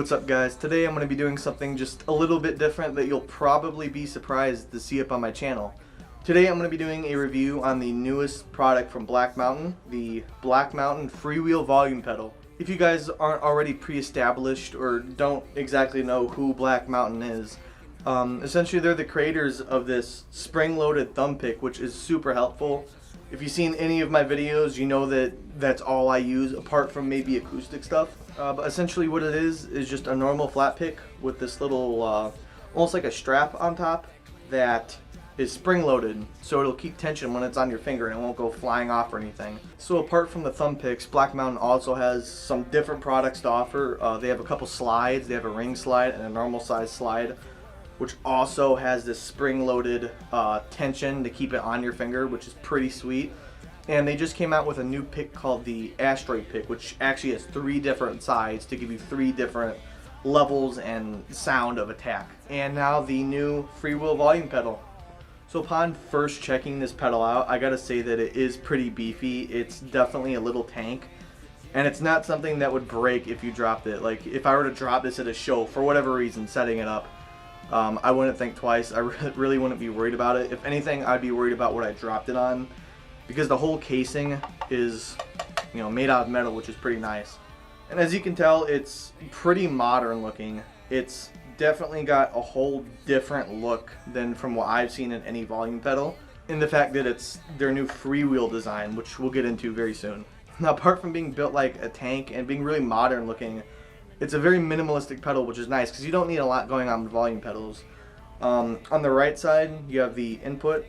What's up guys? Today I'm going to be doing something just a little bit different that you'll probably be surprised to see up on my channel. Today I'm going to be doing a review on the newest product from Black Mountain, the Black Mountain freewheel volume pedal. If you guys aren't already pre-established or don't exactly know who Black Mountain is, essentially they're the creators of this spring-loaded thumb pick, which is super helpful. If you've seen any of my videos, you know that that's all I use apart from maybe acoustic stuff. But essentially what it is just a normal flat pick with this little, almost like a strap on top that is spring-loaded, so it'll keep tension when it's on your finger and it won't go flying off or anything. So apart from the thumb picks, Black Mountain also has some different products to offer. They have a couple slides. They have a ring slide and a normal size slide, which also has this spring-loaded tension to keep it on your finger, which is pretty sweet. And they just came out with a new pick called the Asteroid pick, which actually has 3 different sides to give you 3 different levels and sound of attack. And now the new freewheel volume pedal. So upon first checking this pedal out, I gotta say that it is pretty beefy. It's definitely a little tank, and it's not something that would break if you dropped it. Like if I were to drop this at a show for whatever reason, setting it up, I wouldn't think twice. I really wouldn't be worried about it. If anything, I'd be worried about what I dropped it on, because the whole casing is, you know, made out of metal, which is pretty nice. And as you can tell, it's pretty modern looking. It's definitely got a whole different look than from what I've seen in any volume pedal, in the fact that it's their new freewheel design, which we'll get into very soon. Now, apart from being built like a tank and being really modern looking, it's a very minimalistic pedal, which is nice because you don't need a lot going on with volume pedals. On the right side you have the input,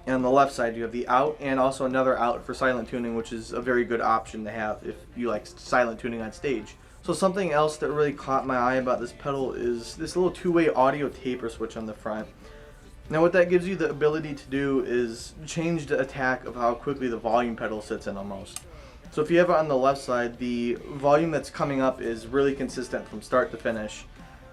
and on the left side you have the out, and also another out for silent tuning, which is a very good option to have if you like silent tuning on stage. So something else that really caught my eye about this pedal is this little 2-way audio taper switch on the front. Now what that gives you the ability to do is change the attack of how quickly the volume pedal sits in almost. So if you have it on the left side, the volume that's coming up is really consistent from start to finish.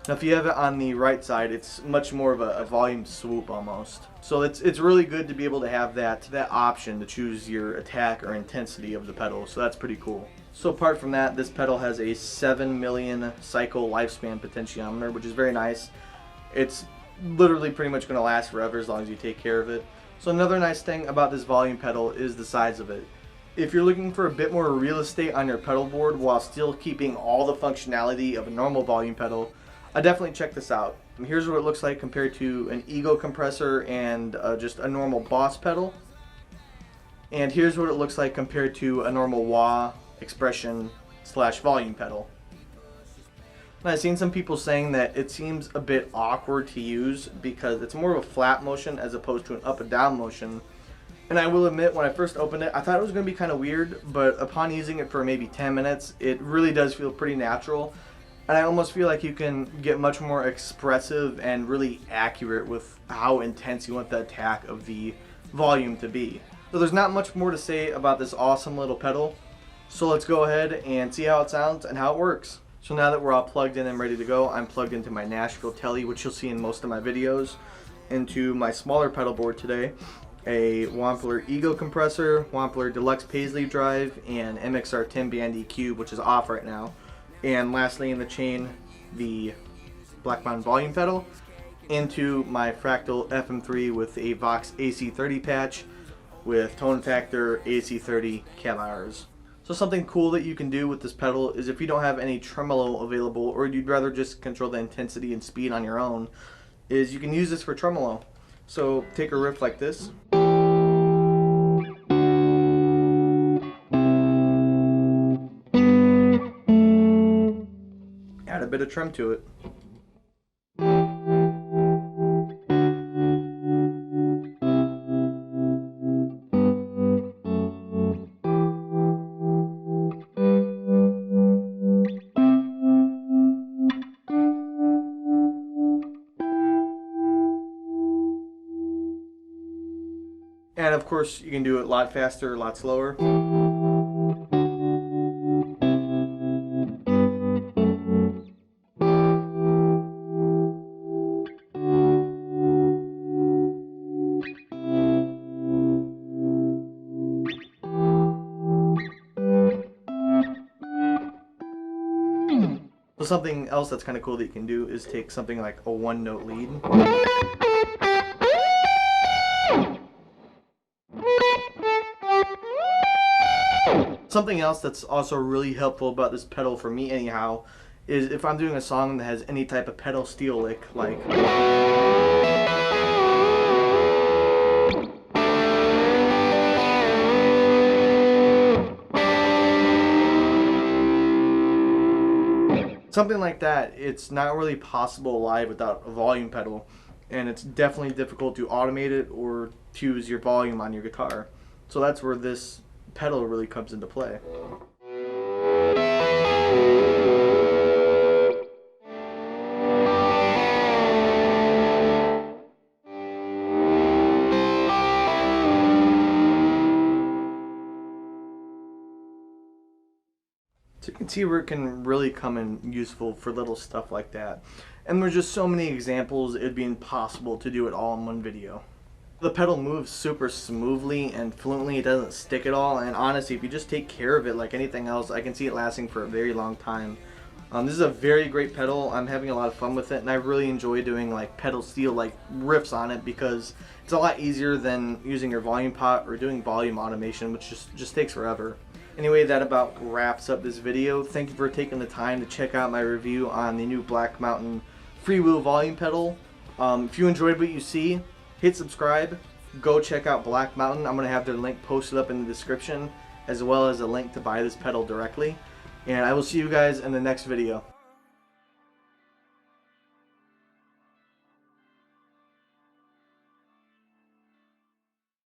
Now if you have it on the right side, it's much more of a volume swoop almost. So it's really good to be able to have that option to choose your attack or intensity of the pedal, so that's pretty cool. So apart from that, this pedal has a 7 million cycle lifespan potentiometer, which is very nice. It's literally pretty much going to last forever as long as you take care of it. So another nice thing about this volume pedal is the size of it. If you're looking for a bit more real estate on your pedal board while still keeping all the functionality of a normal volume pedal, I definitely check this out. And here's what it looks like compared to an Ego compressor and just a normal Boss pedal. And here's what it looks like compared to a normal wah, expression / volume pedal. And I've seen some people saying that it seems a bit awkward to use because it's more of a flat motion as opposed to an up and down motion. And I will admit, when I first opened it, I thought it was going to be kind of weird, but upon using it for maybe 10 minutes, it really does feel pretty natural. And I almost feel like you can get much more expressive and really accurate with how intense you want the attack of the volume to be. So there's not much more to say about this awesome little pedal. So let's go ahead and see how it sounds and how it works. So now that we're all plugged in and ready to go, I'm plugged into my Nashville Tele, which you'll see in most of my videos, into my smaller pedal board today, a Wampler Ego compressor, Wampler Deluxe Paisley drive, and MXR 10 band EQ, which is off right now. And lastly in the chain, the Black Mountain volume pedal, into my Fractal FM3 with a Vox AC30 patch with tone factor AC30 cab-hours. So something cool that you can do with this pedal is if you don't have any tremolo available, or you'd rather just control the intensity and speed on your own, is you can use this for tremolo. So take a riff like this. Add a bit of trem to it. And of course you can do it a lot faster, a lot slower. something else that's kind of cool that you can do is take something like a one-note lead. Something else that's also really helpful about this pedal, for me anyhow, is if I'm doing a song that has any type of pedal steel lick, like something like that. It's not really possible live without a volume pedal, and it's definitely difficult to automate it or to use your volume on your guitar. So that's where this pedal really comes into play. So you can see where it can really come in useful for little stuff like that. And there's just so many examples, it'd be impossible to do it all in one video. The pedal moves super smoothly and fluently, it doesn't stick at all, and honestly, if you just take care of it like anything else, I can see it lasting for a very long time. This is a very great pedal. I'm having a lot of fun with it, and I really enjoy doing like pedal steel like riffs on it because it's a lot easier than using your volume pot or doing volume automation, which just takes forever. Anyway, that about wraps up this video. Thank you for taking the time to check out my review on the new Black Mountain freewheel volume pedal. If you enjoyed what you see, hit subscribe. Go check out Black Mountain. I'm going to have their link posted up in the description, as well as a link to buy this pedal directly. And I will see you guys in the next video.